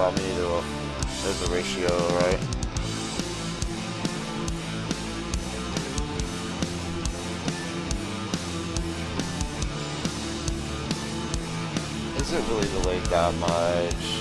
allow me to, there's a ratio, right? Is it really delayed that much?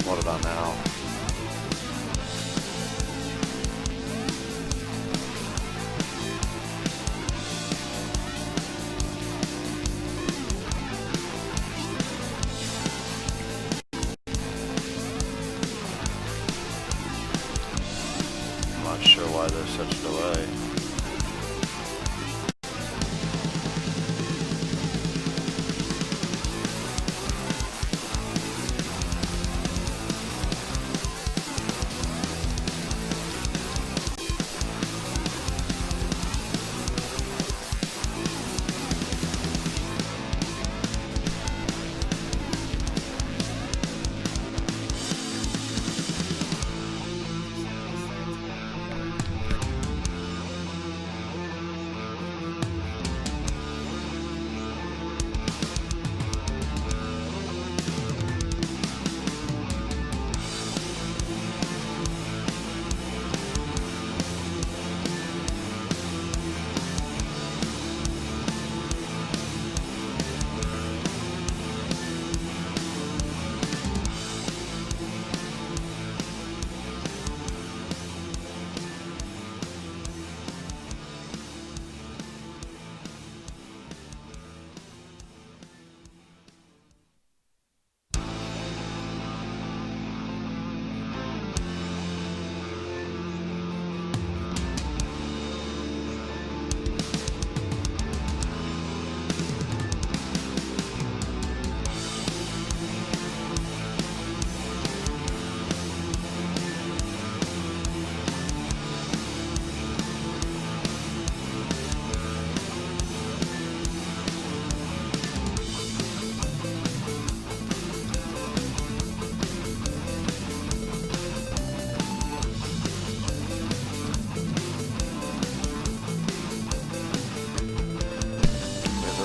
What about now? I'm not sure why there's such a delay.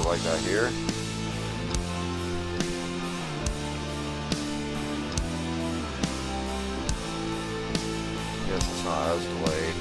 Like that here. Guess it's not as delayed.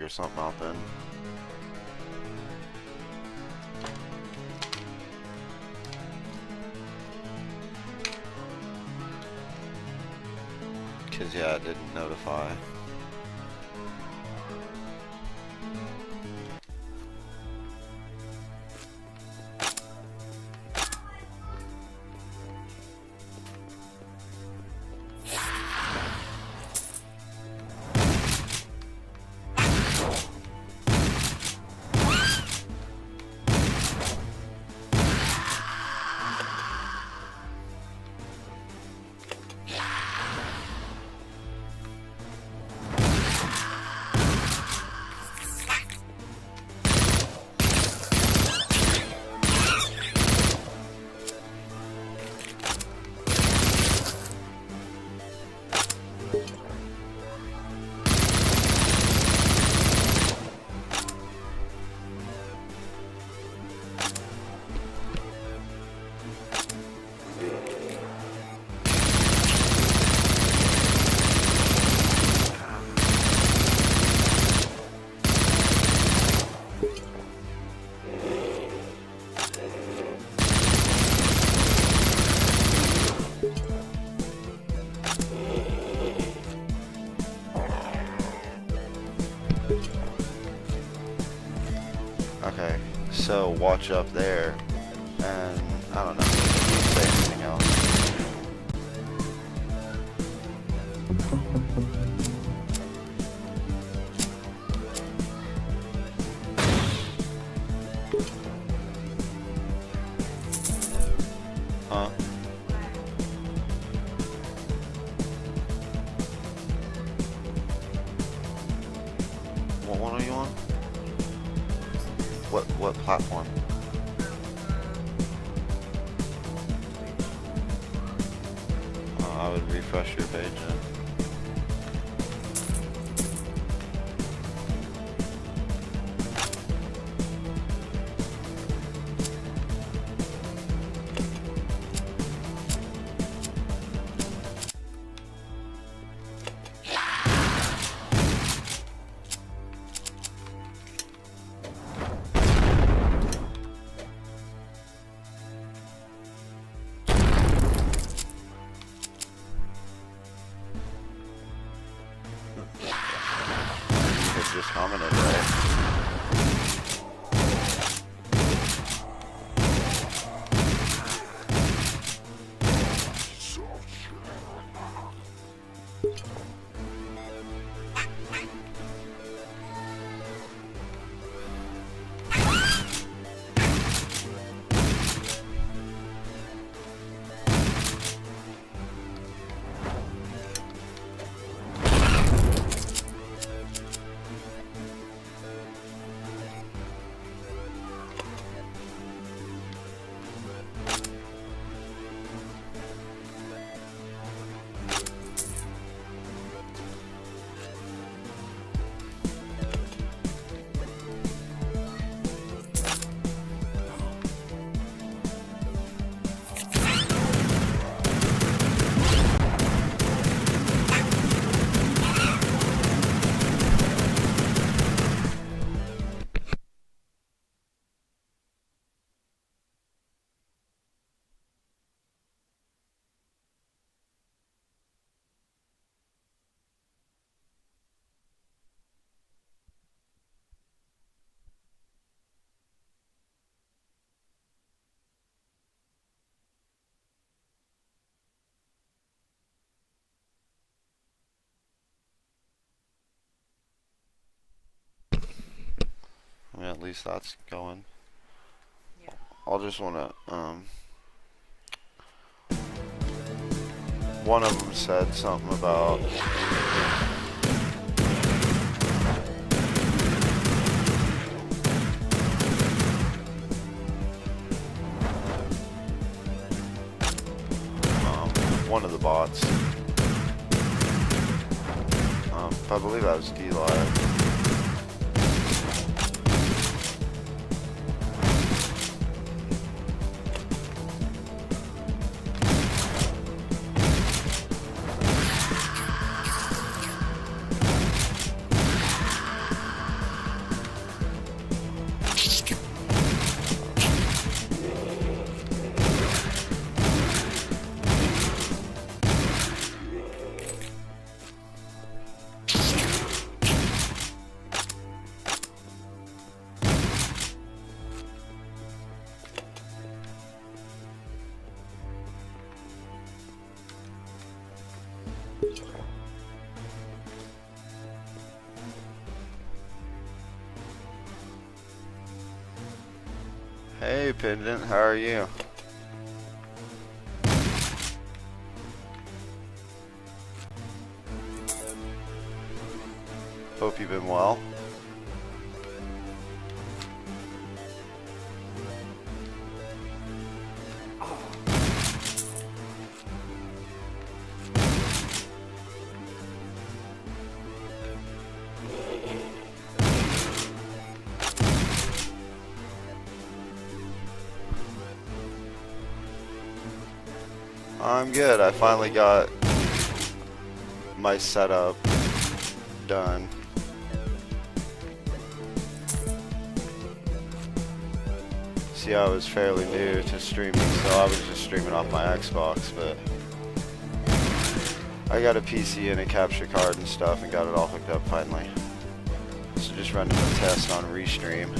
figure something out then. Cause yeah, it didn't notify. Okay, so watch up there, and I don't know, say anything else. Huh? What one are you on? What platform? I would refresh your page then. Just commented, right? I mean, at least that's going. Yeah. I'll just wanna, one of them said something about one of the bots. I believe that was D-Live. Hey Pendant, how are you? Hope you've been well. I'm good. I finally got my setup done. See, I was fairly new to streaming, so I was just streaming off my Xbox, but I got a PC and a capture card and stuff and got it all hooked up finally. So just running a test on Restream.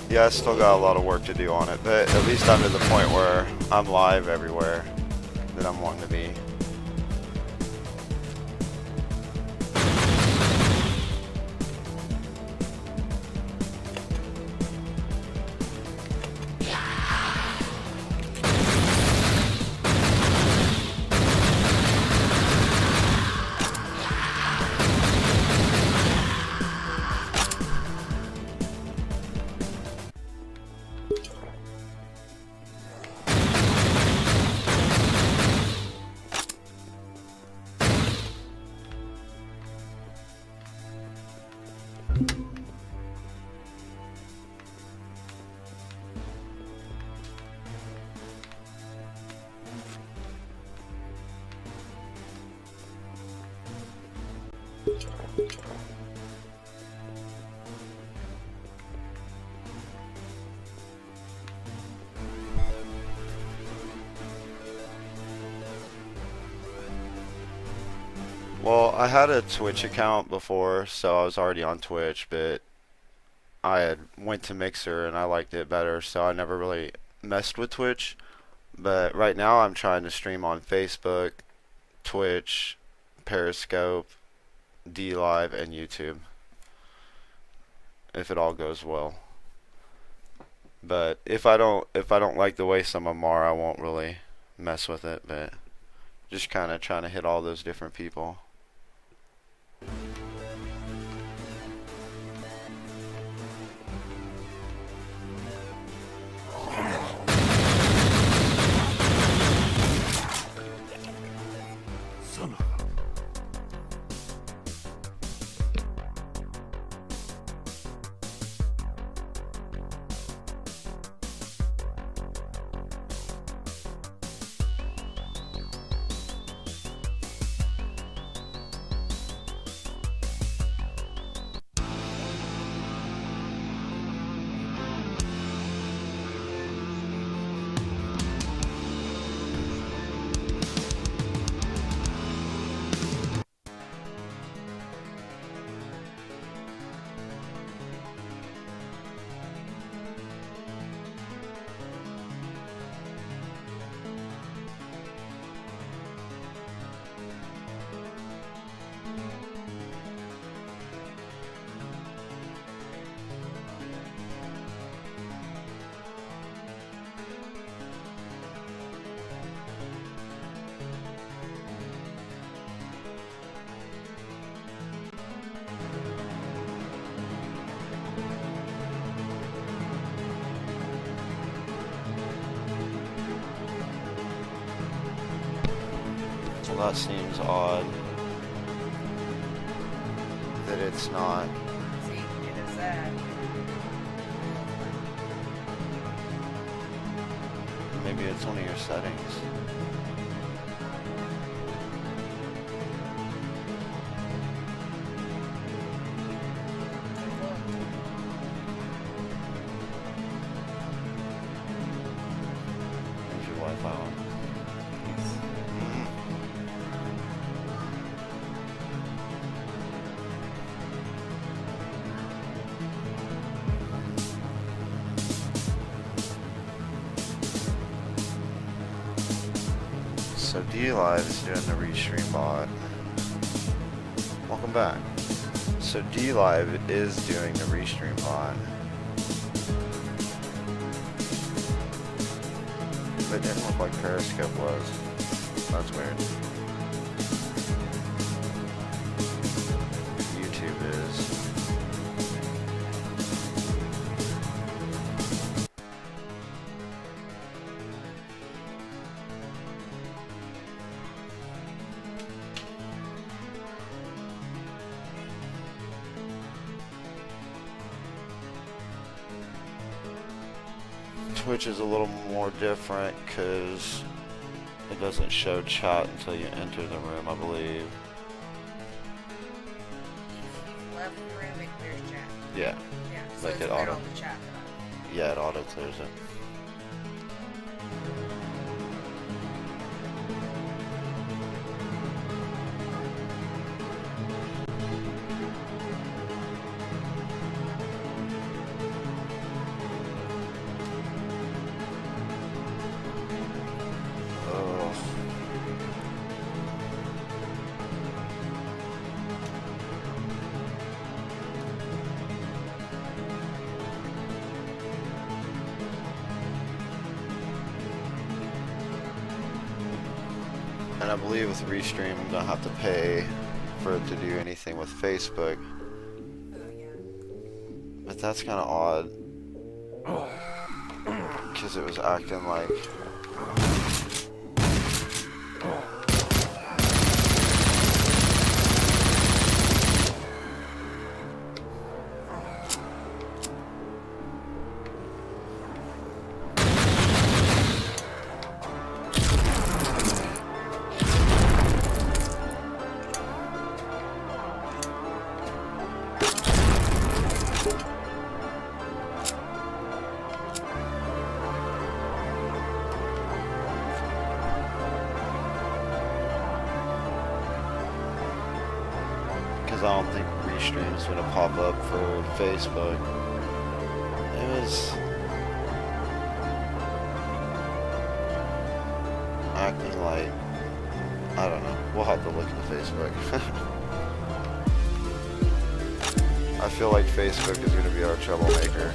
Yeah, I still got a lot of work to do on it, but at least I'm to the point where I'm live everywhere that I'm wanting to be. Well, I had a Twitch account before, so I was already on Twitch, but I had went to Mixer and I liked it better, so I never really messed with Twitch. But right now I'm trying to stream on Facebook, Twitch, Periscope, DLive, and YouTube, if it all goes well. But if I don't like the way some of them are, I won't really mess with it, but just kind of trying to hit all those different people. Well, that seems odd that it's not. See, it is that. Maybe it's one of your settings. There's your Wi-Fi on. So DLive is doing the restream bot. Welcome back. So DLive is doing the restream bot. It didn't look like Periscope was. That's weird. YouTube is. Twitch is a little more different because it doesn't show chat until you enter the room, I believe. Left room, it clears chat. Yeah, Yeah, so Like it's it clear auto- all the chat. yeah, it auto clears it. Ugh. And I believe with Restream, I'm gonna have to pay for it to do anything with Facebook. Oh, yeah. But that's kind of odd. Because it was acting like. Because I don't think Restream is gonna pop up for Facebook. It was acting like, I don't know. We'll have to look at Facebook. I feel like Facebook is gonna be our troublemaker.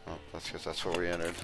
Oh, that's because that's where we entered.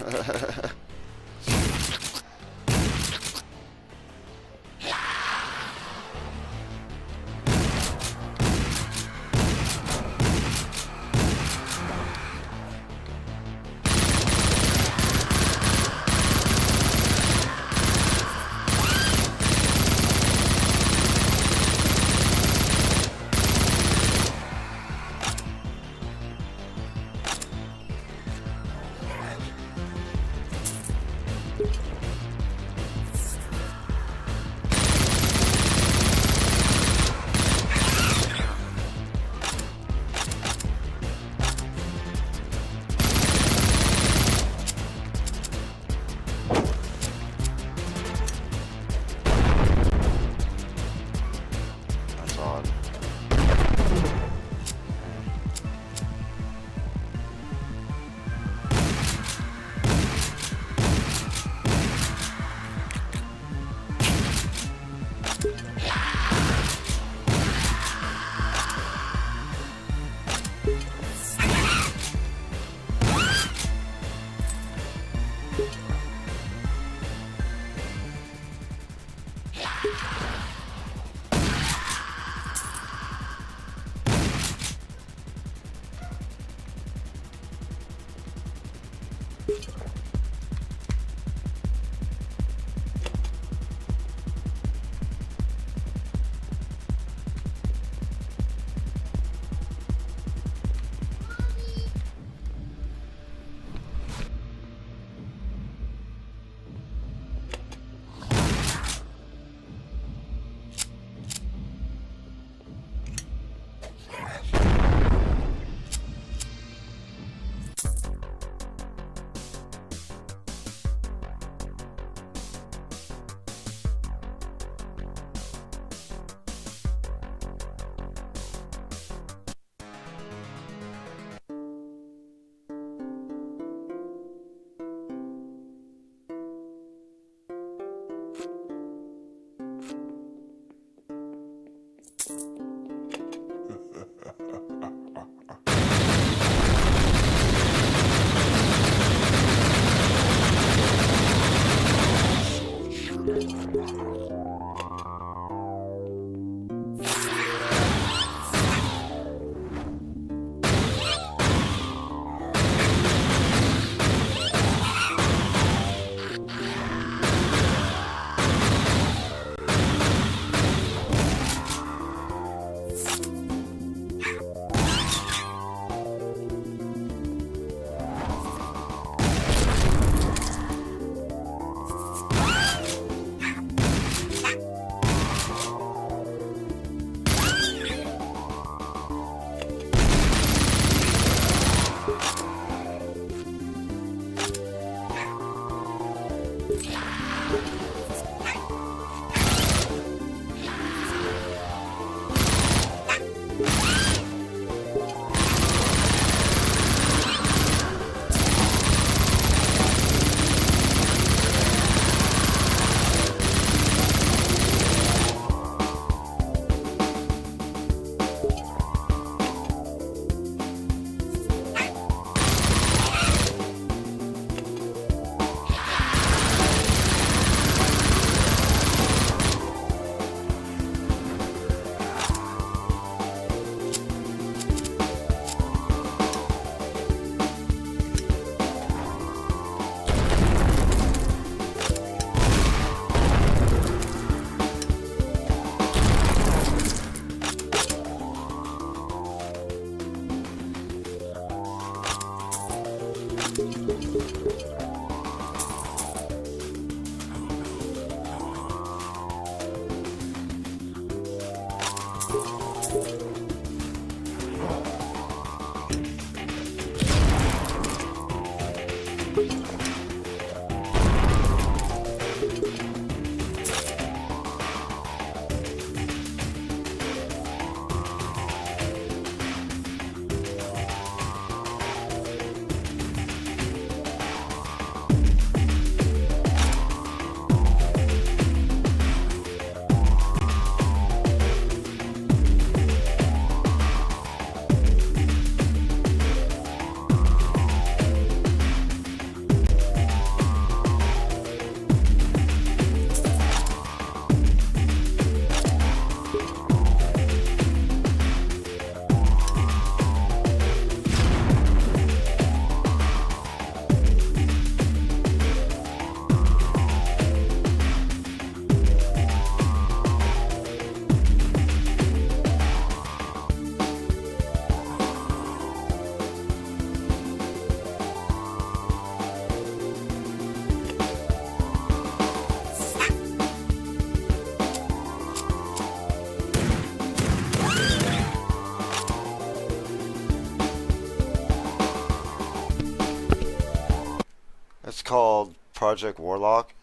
It's called Project Warlock.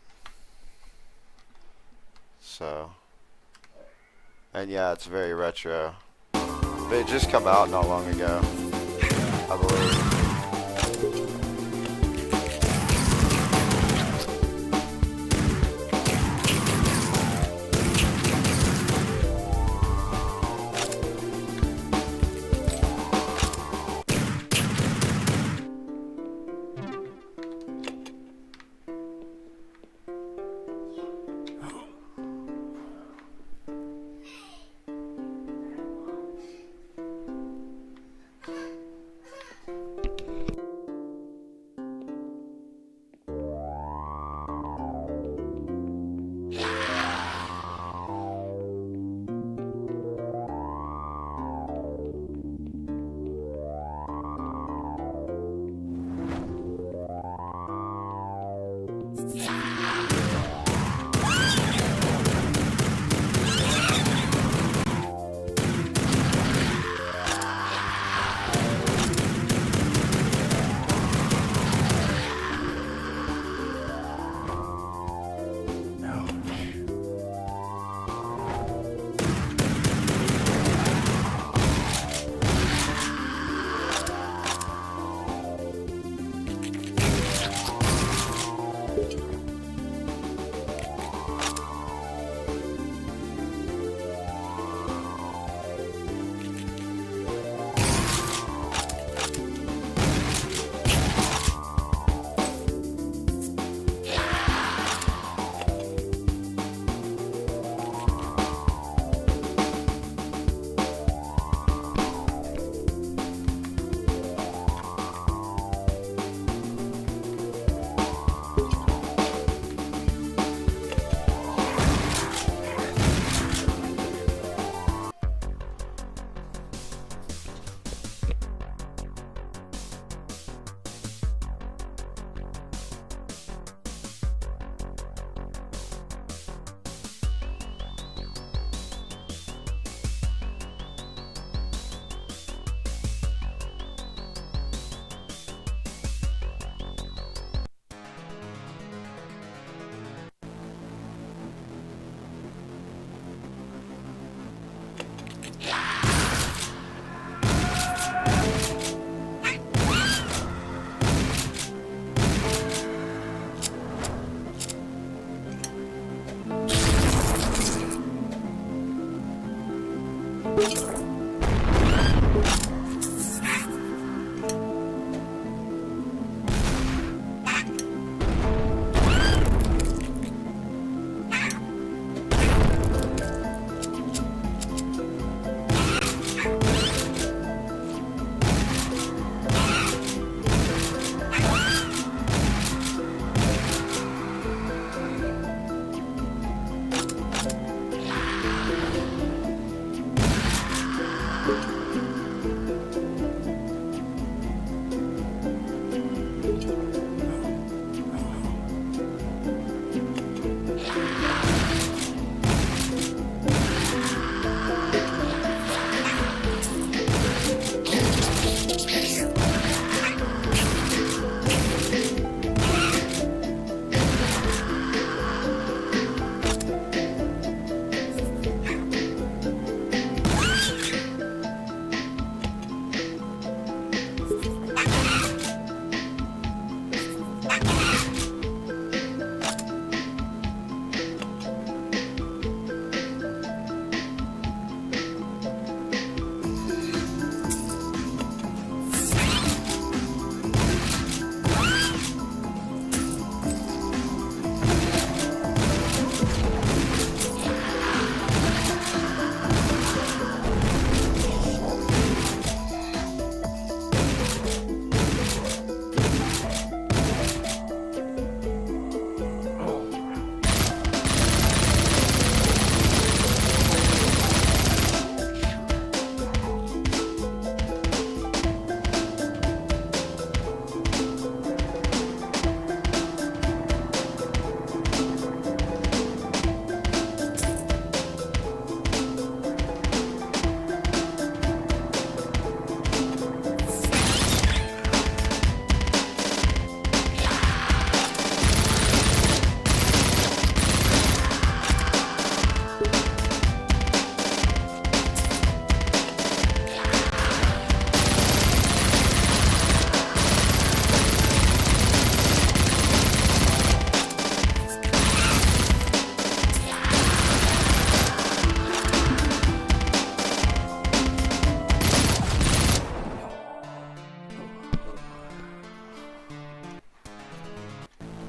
So, and yeah, it's very retro. But it just come out not long ago, I believe.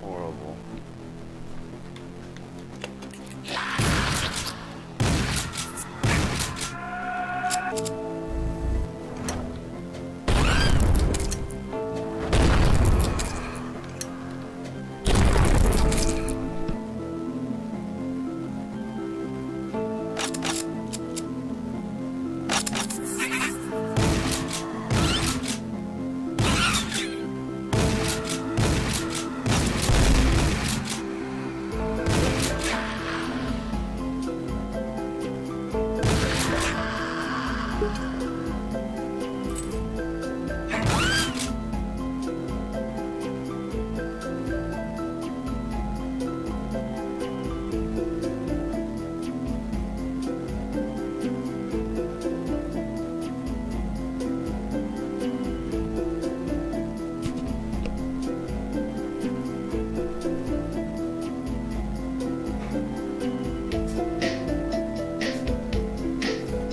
Horrible.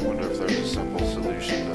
Wonder if there's a simple solution to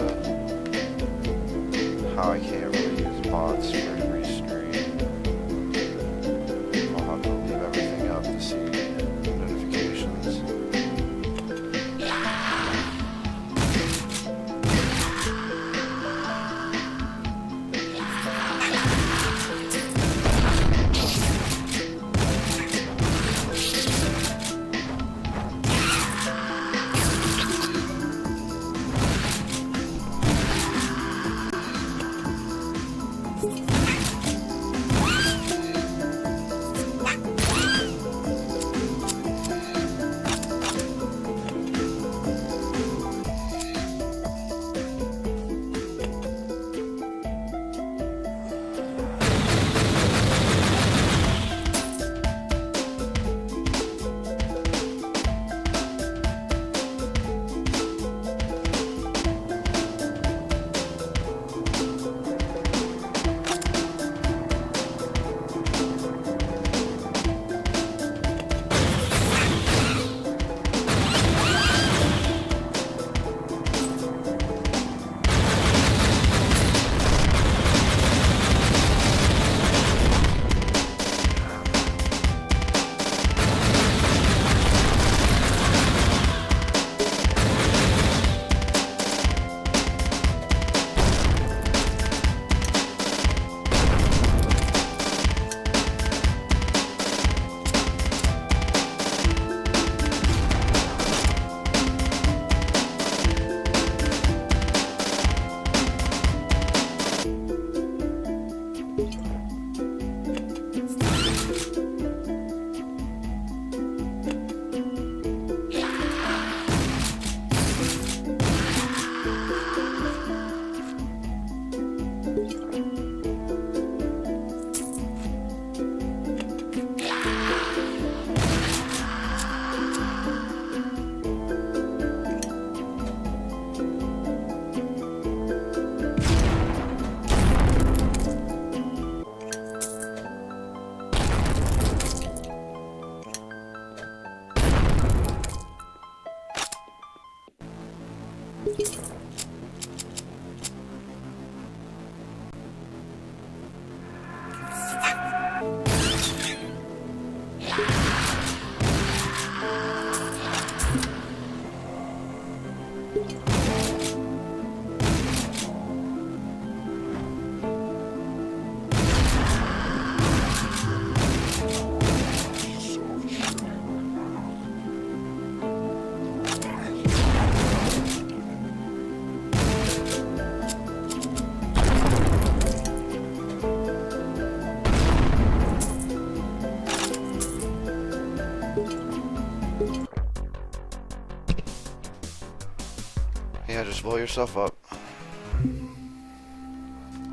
Just blow yourself up.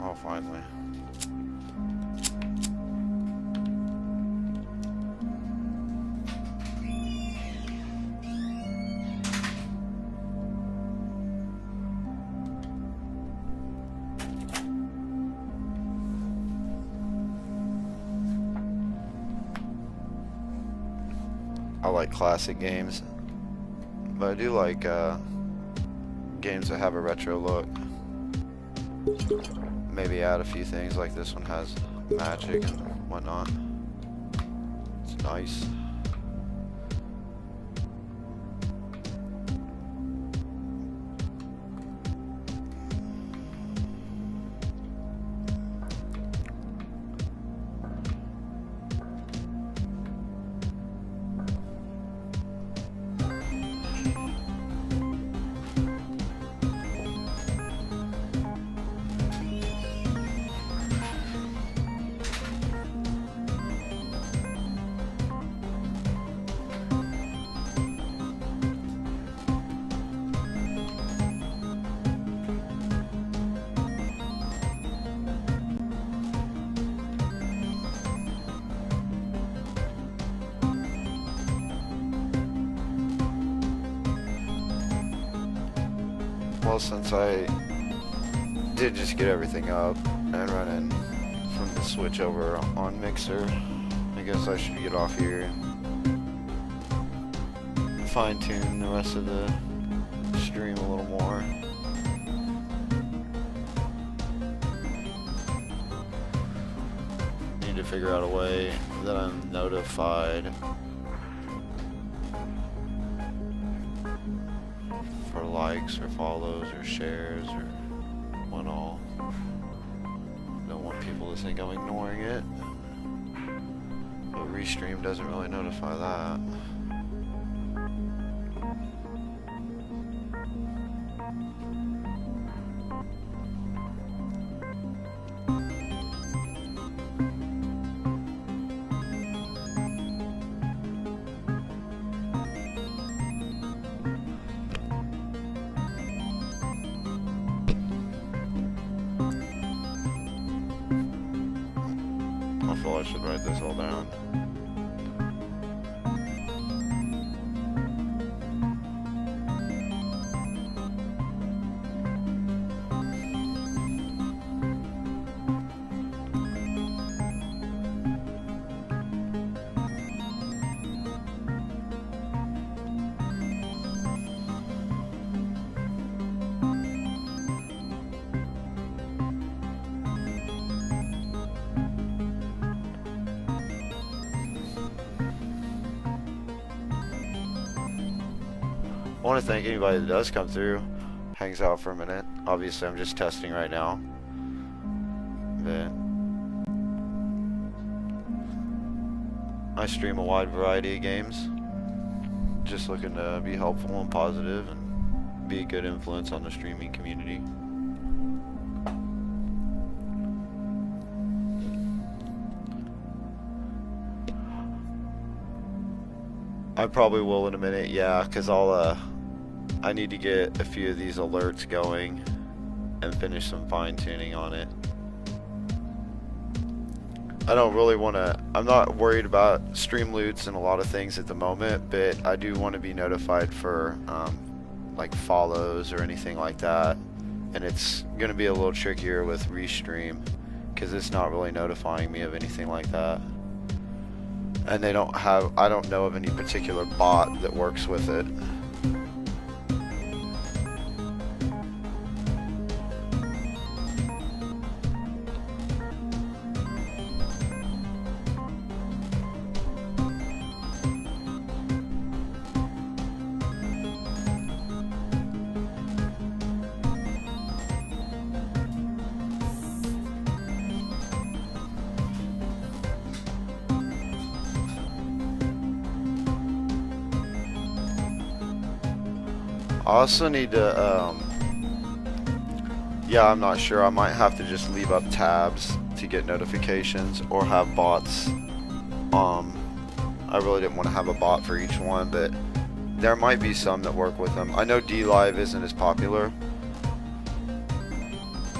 Oh, finally. I like classic games, but I do like games that have a retro look. Maybe add a few things like this one has magic and whatnot. It's nice. Well, since I did just get everything up and running from the Switch over on Mixer, I guess I should get off here and fine-tune the rest of the stream a little more. Need to figure out a way that I'm notified for likes or follows or shares or what all. Don't want people to think I'm ignoring it. But Restream doesn't really notify that. I feel I should write this all down. I want to thank anybody that does come through, hangs out for a minute. Obviously, I'm just testing right now. But I stream a wide variety of games. Just looking to be helpful and positive and be a good influence on the streaming community. I probably will in a minute, yeah, because I need to get a few of these alerts going and finish some fine-tuning on it. I don't really want to, I'm not worried about stream loots and a lot of things at the moment, but I do want to be notified for like follows or anything like that. And it's going to be a little trickier with Restream because it's not really notifying me of anything like that. And they don't have, I don't know of any particular bot that works with it. I also need to, yeah, I'm not sure. I might have to just leave up tabs to get notifications or have bots. I really didn't want to have a bot for each one, but there might be some that work with them. I know DLive isn't as popular,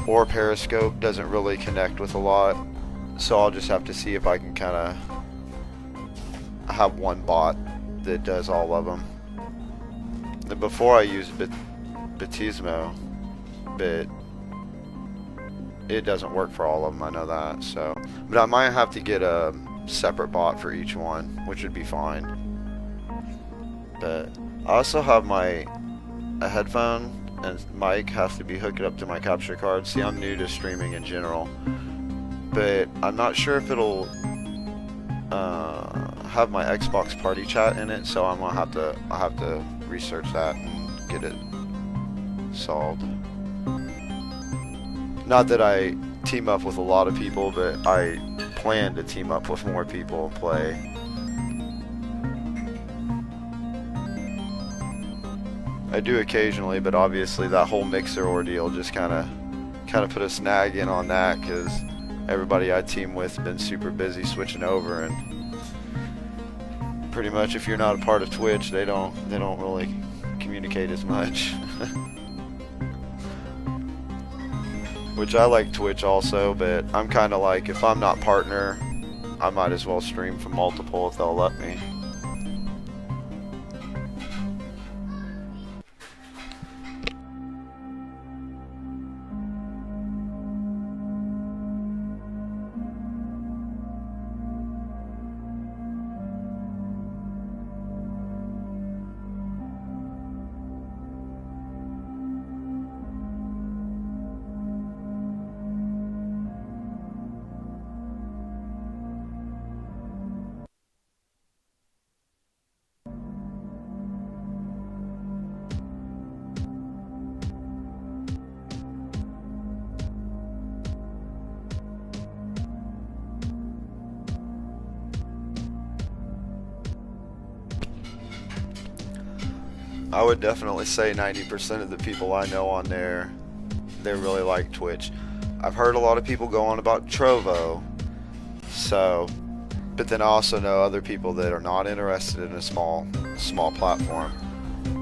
or Periscope doesn't really connect with a lot, so I'll just have to see if I can kind of have one bot that does all of them. Before I used Batismo, but it doesn't work for all of them, I know that, so. But I might have to get a separate bot for each one, which would be fine. But I also have a headphone and mic has to be hooked up to my capture card. See, I'm new to streaming in general, but I'm not sure if it'll have my Xbox party chat in it, so I'll have to research that and get it solved. Not that I team up with a lot of people, but I plan to team up with more people and play. I do occasionally, but obviously that whole Mixer ordeal just kind of put a snag in on that, because everybody I team with been super busy switching over, and pretty much if you're not a part of Twitch, they don't really communicate as much. Which I like Twitch also, but I'm kind of like, if I'm not partner, I might as well stream from multiple if they'll let me. I would definitely say 90% of the people I know on there, they really like Twitch. I've heard a lot of people go on about Trovo, so, but then I also know other people that are not interested in a small platform.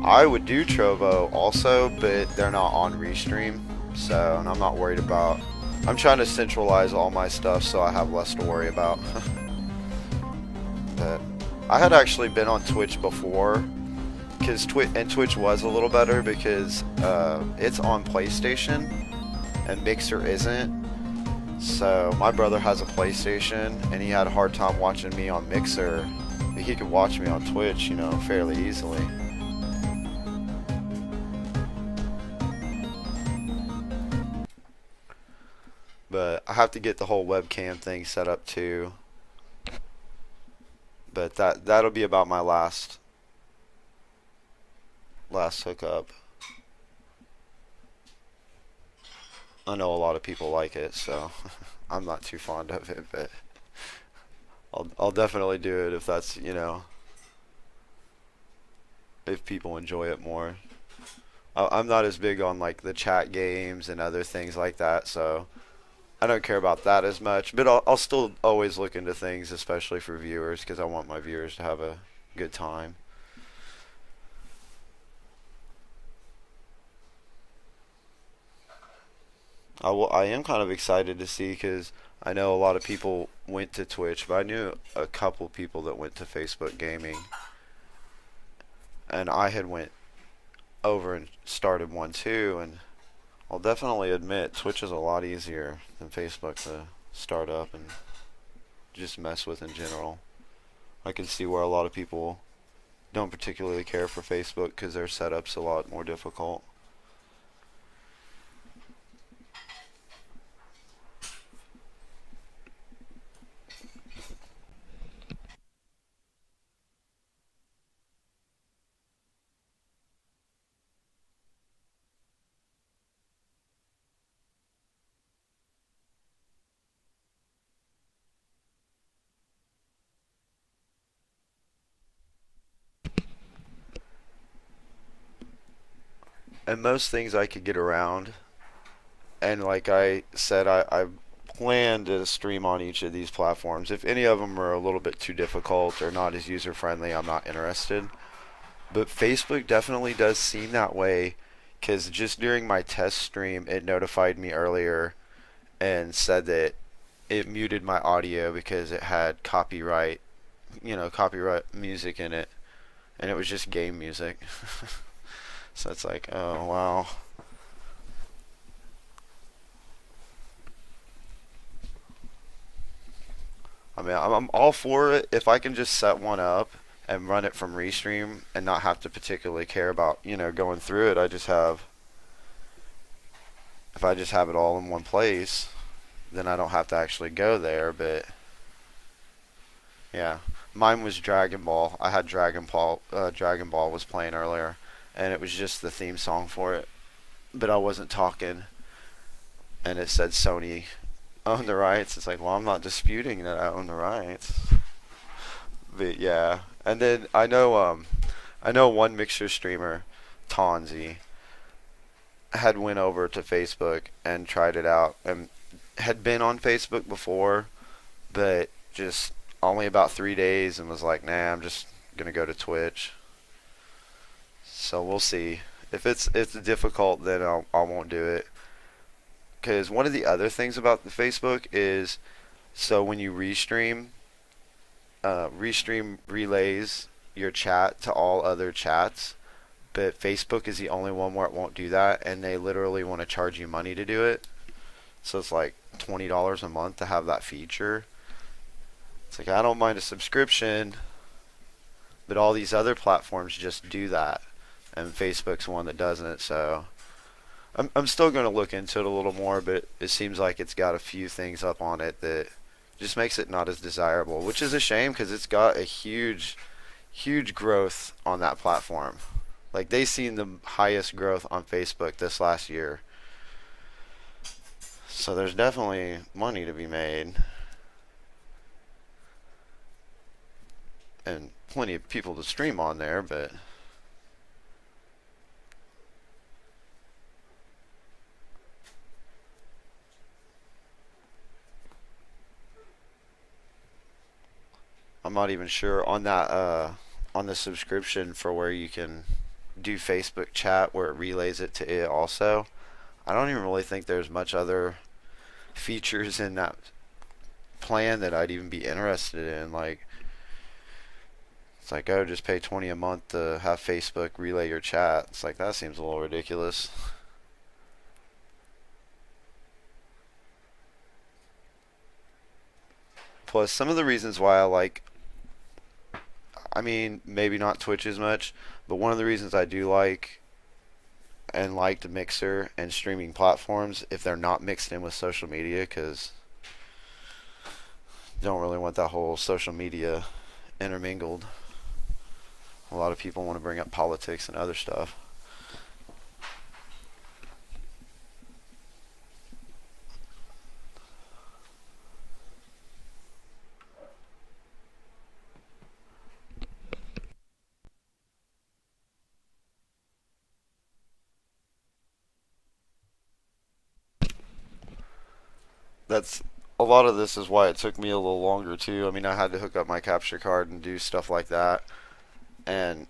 I would do Trovo also, but they're not on Restream, so, and I'm not worried about. I'm trying to centralize all my stuff so I have less to worry about. But I had actually been on Twitch before, because Twitch was a little better because it's on PlayStation and Mixer isn't. So my brother has a PlayStation and he had a hard time watching me on Mixer, but he could watch me on Twitch, you know, fairly easily. But I have to get the whole webcam thing set up too. But that'll be about my last hookup. I know a lot of people like it, so I'm not too fond of it, but I'll definitely do it if that's, you know, if people enjoy it more. I'm not as big on like the chat games and other things like that, so I don't care about that as much, but I'll still always look into things, especially for viewers, because I want my viewers to have a good time. I am kind of excited to see, because I know a lot of people went to Twitch, but I knew a couple people that went to Facebook Gaming, and I had went over and started one too, and I'll definitely admit Twitch is a lot easier than Facebook to start up and just mess with in general. I can see where a lot of people don't particularly care for Facebook because their setup's a lot more difficult. And most things I could get around, and like I said, I plan to stream on each of these platforms. If any of them are a little bit too difficult or not as user friendly, I'm not interested. But Facebook definitely does seem that way, because just during my test stream, it notified me earlier and said that it muted my audio because it had copyright, copyright music in it, and it was just game music. So it's like, oh wow. I mean, I'm all for it if I can just set one up and run it from Restream and not have to particularly care about, going through it. If I just have it all in one place, then I don't have to actually go there. But yeah, mine was Dragon Ball. I had Dragon Ball was playing earlier, and it was just the theme song for it. But I wasn't talking, and it said Sony owned the rights. It's like, well, I'm not disputing that I own the rights. But yeah, and then I know one mixer streamer, Tonzi, had went over to Facebook and tried it out, and had been on Facebook before, but just only about 3 days, and was like, nah, I'm just gonna go to Twitch. So we'll see. If it's difficult, then I won't do it. Because one of the other things about the Facebook is, so when you restream, Restream relays your chat to all other chats, but Facebook is the only one where it won't do that, and they literally want to charge you money to do it. So it's like $20 a month to have that feature. It's like, I don't mind a subscription, but all these other platforms just do that, and Facebook's one that doesn't. So I'm still going to look into it a little more, but it seems like it's got a few things up on it that just makes it not as desirable, which is a shame because it's got a huge, huge growth on that platform. Like, they seen the highest growth on Facebook this last year. So there's definitely money to be made. And plenty of people to stream on there, but I'm not even sure on that on the subscription for where you can do Facebook chat where it relays it to it also. I don't even really think there's much other features in that plan that I'd even be interested in. Like, it's like, oh, just pay 20 a month to have Facebook relay your chat. It's like, that seems a little ridiculous. Plus, some of the reasons why I mean, maybe not Twitch as much, but one of the reasons I do like and liked Mixer and streaming platforms, if they're not mixed in with social media, because don't really want that whole social media intermingled. A lot of people want to bring up politics and other stuff. That's a lot of this is why it took me a little longer too. I mean, I had to hook up my capture card and do stuff like that. And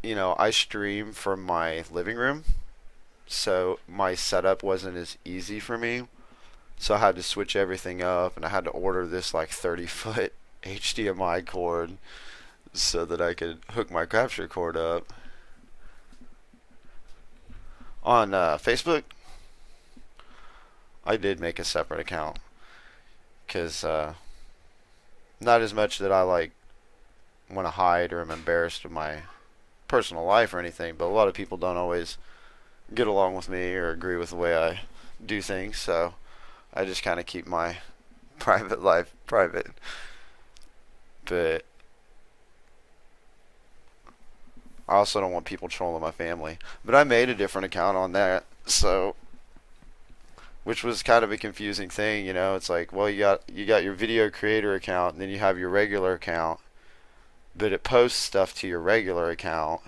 I stream from my living room, so my setup wasn't as easy for me. So I had to switch everything up, and I had to order this like 30-foot HDMI cord so that I could hook my capture cord up. On Facebook, I did make a separate account because not as much that I like want to hide or am embarrassed of my personal life or anything, but a lot of people don't always get along with me or agree with the way I do things, so I just kind of keep my private life private. But I also don't want people trolling my family. But I made a different account on that, so which was kind of a confusing thing. It's like, well, you got your video creator account, and then you have your regular account, but it posts stuff to your regular account,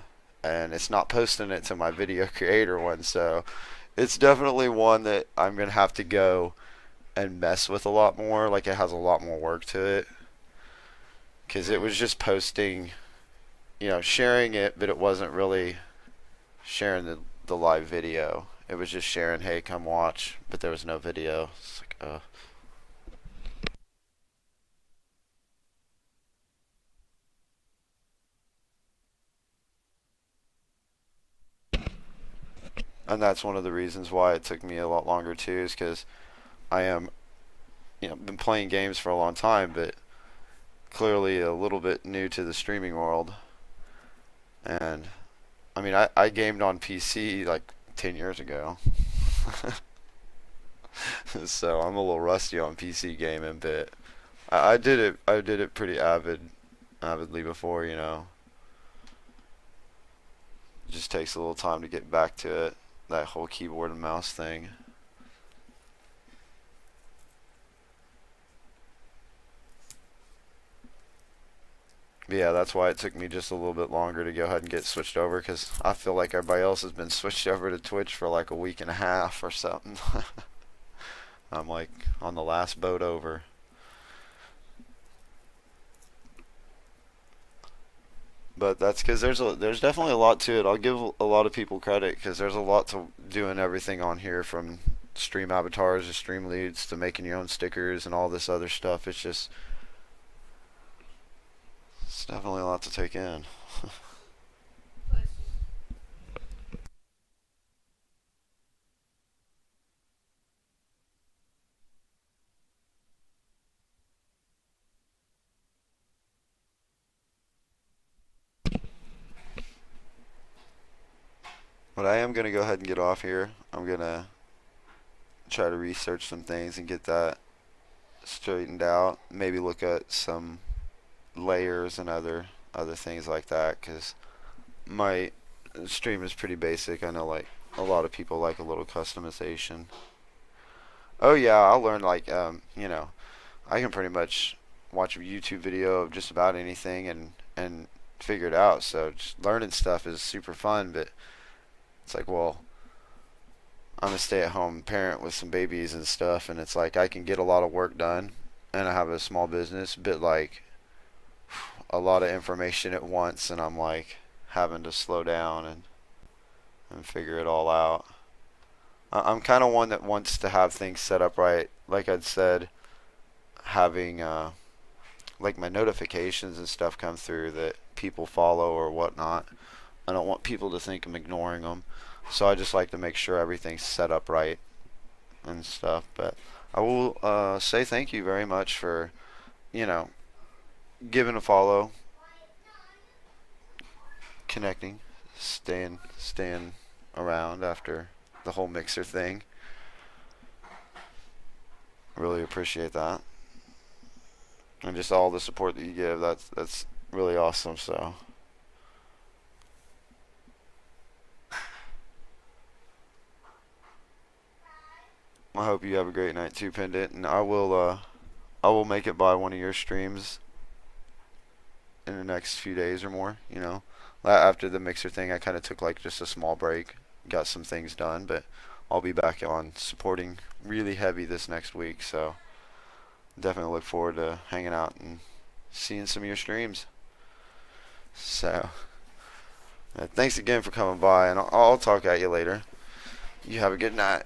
and it's not posting it to my video creator one. So it's definitely one that I'm gonna have to go and mess with a lot more. Like, it has a lot more work to it, because it was just posting, sharing it, but it wasn't really sharing the live video. It was just sharing, hey, come watch, but there was no video. It's like, and that's one of the reasons why it took me a lot longer too, is because I am, been playing games for a long time, but clearly a little bit new to the streaming world. And I mean, I gamed on PC like 10 years ago. So I'm a little rusty on PC gaming, but I did it pretty avidly before, It just takes a little time to get back to it, that whole keyboard and mouse thing. But yeah, that's why it took me just a little bit longer to go ahead and get switched over, because I feel like everybody else has been switched over to Twitch for like a week and a half or something. I'm like on the last boat over. But that's because there's definitely a lot to it. I'll give a lot of people credit because there's a lot to doing everything on here, from stream avatars to stream leads to making your own stickers and all this other stuff. It's definitely a lot to take in. But I am gonna go ahead and get off here. I'm gonna try to research some things and get that straightened out. Maybe look at some layers and other things like that, because my stream is pretty basic. I know like a lot of people like a little customization. Oh yeah, I'll learn like I can pretty much watch a YouTube video of just about anything and figure it out. So just learning stuff is super fun, but it's like, well, I'm a stay-at-home parent with some babies and stuff, and it's like I can get a lot of work done, and I have a small business, but like a lot of information at once, and I'm like having to slow down and figure it all out. I'm kind of one that wants to have things set up right. Like I'd said, having like my notifications and stuff come through that people follow or whatnot. I don't want people to think I'm ignoring them, so I just like to make sure everything's set up right and stuff. But I will say thank you very much for you know giving a follow, connecting, staying around after the whole mixer thing. Really appreciate that, and just all the support that you give. That's really awesome. So I hope you have a great night too, Pendant, and I will make it by one of your streams in the next few days or more. After the mixer thing, I kind of took like just a small break, got some things done, but I'll be back on supporting really heavy this next week. So definitely look forward to hanging out and seeing some of your streams. So thanks again for coming by, and I'll talk at you later. You have a good night.